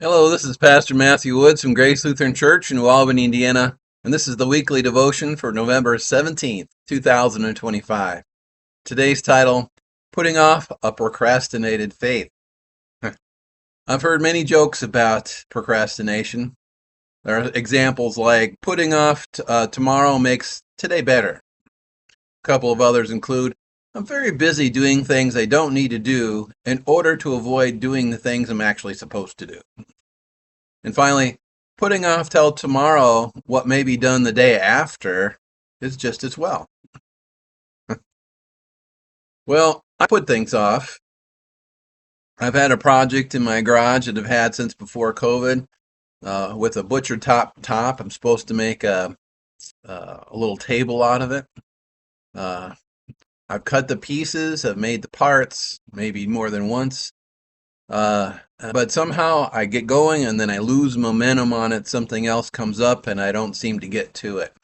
Hello, this is Pastor Matthew Woods from Grace Lutheran Church in New Albany, Indiana, and this is the weekly devotion for November 17th, 2025. Today's title, Putting Off a Procrastinated Faith. I've heard many jokes about procrastination. There are examples like, putting off tomorrow makes today better. A couple of others include, I'm very busy doing things I don't need to do in order to avoid doing the things I'm actually supposed to do. And finally, putting off till tomorrow what may be done the day after is just as well. Well, I put things off. I've had a project in my garage that I've had since before COVID with a butcher top. I'm supposed to make a little table out of it. Uh, I've cut the pieces, I've made the parts, maybe more than once. But somehow I get going and then I lose momentum on it. Something else comes up and I don't seem to get to it.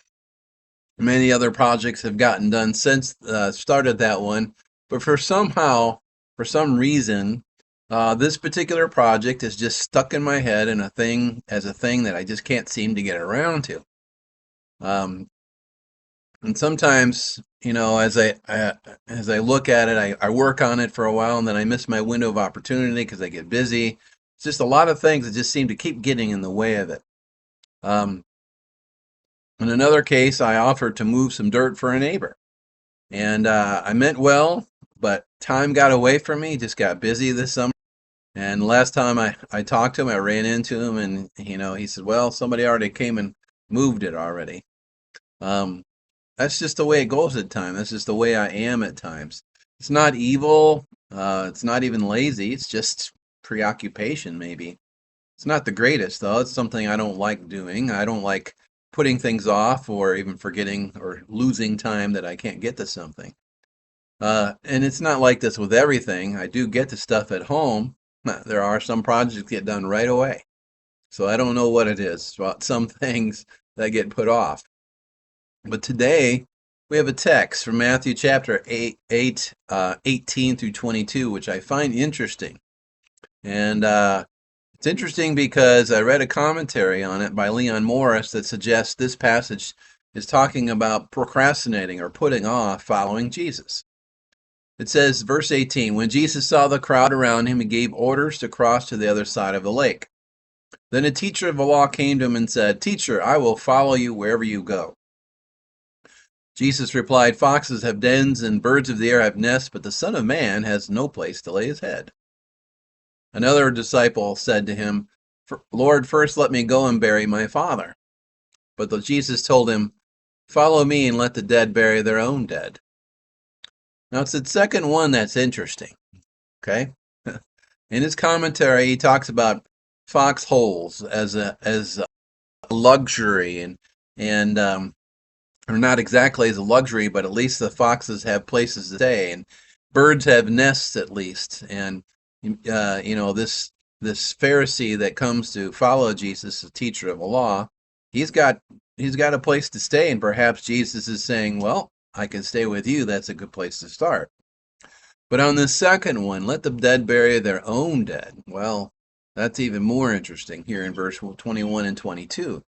Many other projects have gotten done since started that one, but for some reason, this particular project is just stuck in my head and a thing that I just can't seem to get around to. And sometimes, as I look at it, I work on it for a while and then I miss my window of opportunity because I get busy. It's just a lot of things that just seem to keep getting in the way of it. In another case, I offered to move some dirt for a neighbor. And I meant well, but time got away from me, just got busy this summer. And last time I talked to him, I ran into him and, he said, well, somebody already came and moved it already. That's just the way it goes at times. That's just the way I am at times. It's not evil. It's not even lazy. It's just preoccupation, maybe. It's not the greatest, though. It's something I don't like doing. I don't like putting things off or even forgetting or losing time that I can't get to something. And it's not like this with everything. I do get to stuff at home. There are some projects get done right away. So I don't know what it is about some things that get put off. But today we have a text from Matthew chapter 8, 18 through 22, which I find interesting. And it's interesting because I read a commentary on it by Leon Morris that suggests this passage is talking about procrastinating or putting off following Jesus. It says, verse 18, when Jesus saw the crowd around him, he gave orders to cross to the other side of the lake. Then a teacher of the law came to him and said, Teacher, I will follow you wherever you go. Jesus replied, Foxes have dens and birds of the air have nests, but the Son of Man has no place to lay his head. Another disciple said to him, Lord, first let me go and bury my father. But Jesus told him, Follow me and let the dead bury their own dead. Now it's the second one that's interesting. Okay? In his commentary, he talks about foxholes as a luxury and or not exactly as a luxury, but at least the foxes have places to stay, and birds have nests at least. And this Pharisee that comes to follow Jesus, the teacher of the law, he's got a place to stay, and perhaps Jesus is saying, well, I can stay with you. That's a good place to start. But on the second one, let the dead bury their own dead. Well, that's even more interesting here in verse 21 and 22.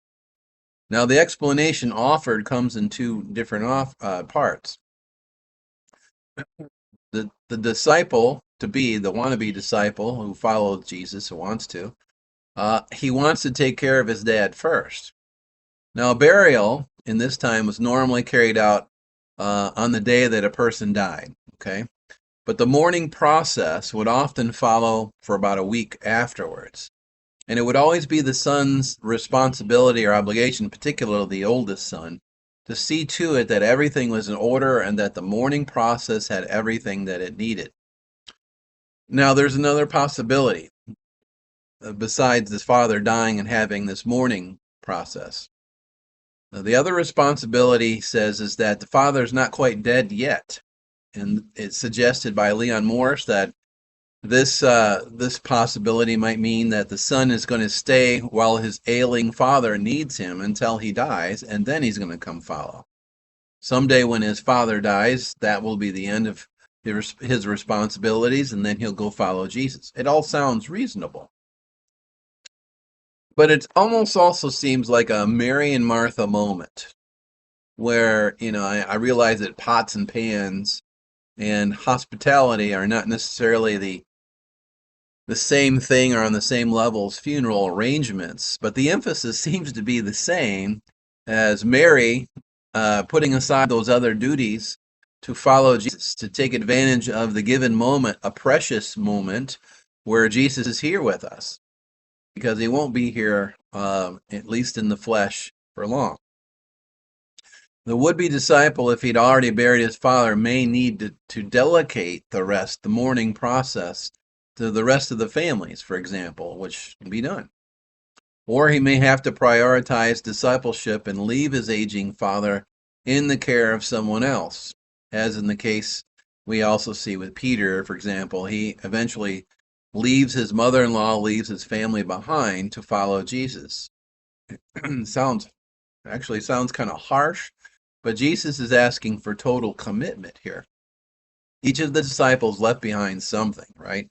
Now, the explanation offered comes in two different parts. The disciple to be, the wannabe disciple who followed Jesus, who wants to, he wants to take care of his dad first. Now, a burial in this time was normally carried out on the day that a person died, okay? But the mourning process would often follow for about a week afterwards. And it would always be the son's responsibility or obligation, particularly the oldest son, to see to it that everything was in order and that the mourning process had everything that it needed. Now, there's another possibility besides this father dying and having this mourning process. Now, the other responsibility, he says, is that the father's not quite dead yet. And it's suggested by Leon Morris that this possibility might mean that the son is going to stay while his ailing father needs him until he dies, and then he's going to come follow. Someday when his father dies, that will be the end of his responsibilities, and then he'll go follow Jesus. It all sounds reasonable. But it almost also seems like a Mary and Martha moment where, I realize that pots and pans and hospitality are not necessarily the same thing or on the same level as funeral arrangements, but the emphasis seems to be the same as Mary putting aside those other duties to follow Jesus, to take advantage of the given moment, a precious moment where Jesus is here with us, because he won't be here, at least in the flesh, for long. The would-be disciple, if he'd already buried his father, may need to delegate the mourning process, to the rest of the families, for example, which can be done. Or he may have to prioritize discipleship and leave his aging father in the care of someone else, as in the case we also see with Peter, for example. He eventually leaves his mother-in-law, leaves his family behind to follow Jesus. sounds sounds kind of harsh, but Jesus is asking for total commitment here. Each of the disciples left behind something, right?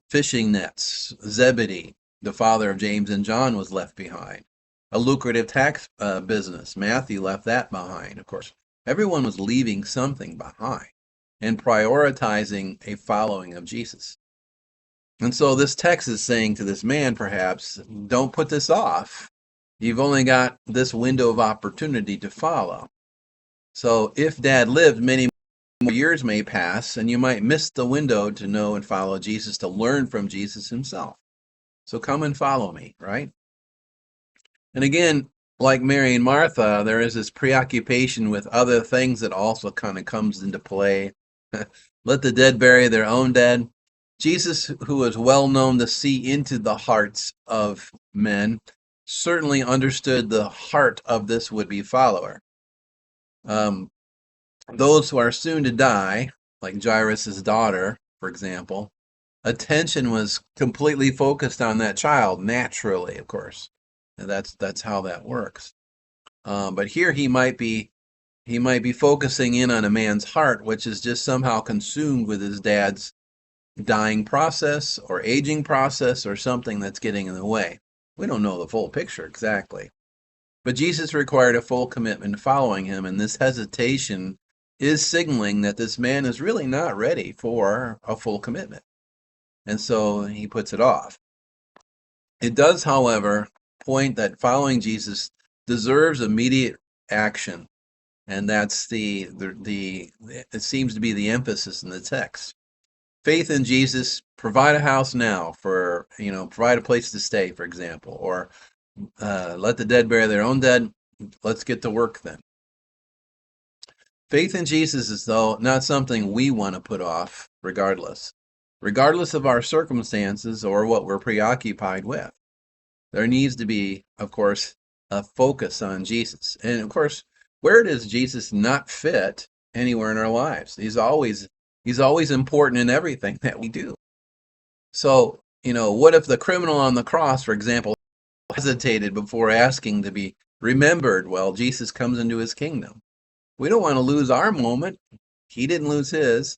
Fishing nets. Zebedee, the father of James and John, was left behind. A lucrative tax business. Matthew left that behind, of course. Everyone was leaving something behind and prioritizing a following of Jesus. And so this text is saying to this man, perhaps, don't put this off. You've only got this window of opportunity to follow. So if Dad lived, many more years may pass, and you might miss the window to know and follow Jesus, to learn from Jesus himself. So come and follow me, right? And again, like Mary and Martha, there is this preoccupation with other things that also kind of comes into play. Let the dead bury their own dead. Jesus, who is well known to see into the hearts of men, certainly understood the heart of this would-be follower. Those who are soon to die, like Jairus' daughter, for example, attention was completely focused on that child, naturally, of course. And that's how that works. But here he might be focusing in on a man's heart, which is just somehow consumed with his dad's dying process or aging process or something that's getting in the way. We don't know the full picture exactly. But Jesus required a full commitment to following him, and this hesitation is signaling that this man is really not ready for a full commitment. And so he puts it off. It does, however, point that following Jesus deserves immediate action, and that's it seems to be the emphasis in the text. Faith in Jesus, provide a house now provide a place to stay, for example, or let the dead bury their own dead. Let's get to work then. Faith in Jesus is, though, not something we want to put off, regardless of our circumstances or what we're preoccupied with. There needs to be, of course, a focus on Jesus. And of course, where does Jesus not fit anywhere in our lives? He's always important in everything that we do. So, what if the criminal on the cross, for example, hesitated before asking to be remembered while Jesus comes into his kingdom? We don't want to lose our moment. He didn't lose his.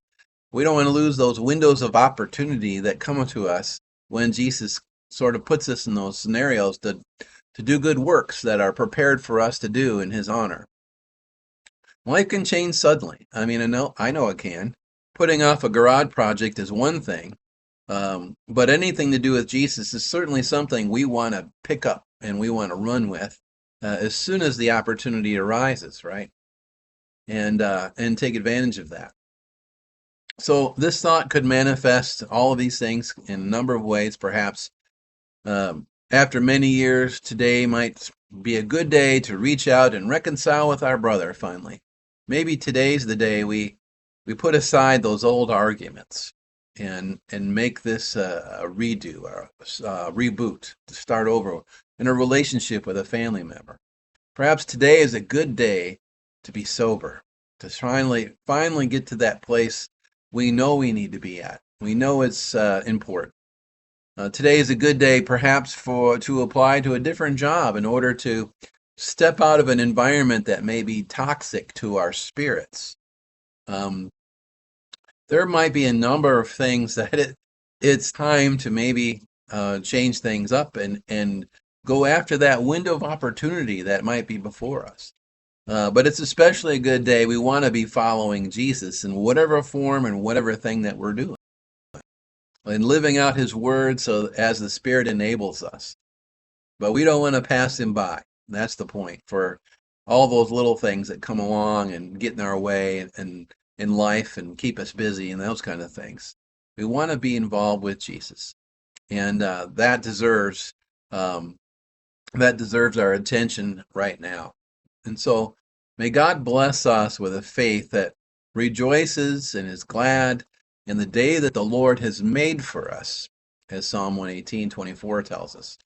We don't want to lose those windows of opportunity that come to us when Jesus sort of puts us in those scenarios to do good works that are prepared for us to do in his honor. Life can change suddenly. I know it can. Putting off a garage project is one thing, but anything to do with Jesus is certainly something we want to pick up and we want to run with as soon as the opportunity arises, right? And take advantage of that. So this thought could manifest all of these things in a number of ways. Perhaps after many years, today might be a good day to reach out and reconcile with our brother finally. Maybe today's the day we put aside those old arguments and make this a redo, or a reboot, to start over in a relationship with a family member. Perhaps today is a good day to be sober, to finally get to that place we know we need to be at. We know it's important. Today is a good day perhaps to apply to a different job in order to step out of an environment that may be toxic to our spirits. There might be a number of things that it's time to maybe change things up and go after that window of opportunity that might be before us. But it's especially a good day. We want to be following Jesus in whatever form and whatever thing that we're doing, and living out his word so as the Spirit enables us. But we don't want to pass him by. That's the point, for all those little things that come along and get in our way and in life and keep us busy and those kind of things. We want to be involved with Jesus, and um, that deserves our attention right now. And so, may God bless us with a faith that rejoices and is glad in the day that the Lord has made for us, as Psalm 118:24 tells us.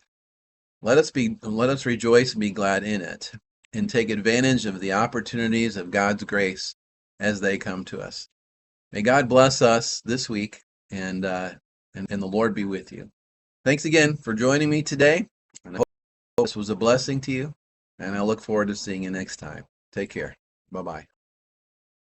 Let us rejoice and be glad in it, and take advantage of the opportunities of God's grace as they come to us. May God bless us this week, and the Lord be with you. Thanks again for joining me today, and I hope this was a blessing to you, and I look forward to seeing you next time. Take care. Bye-bye.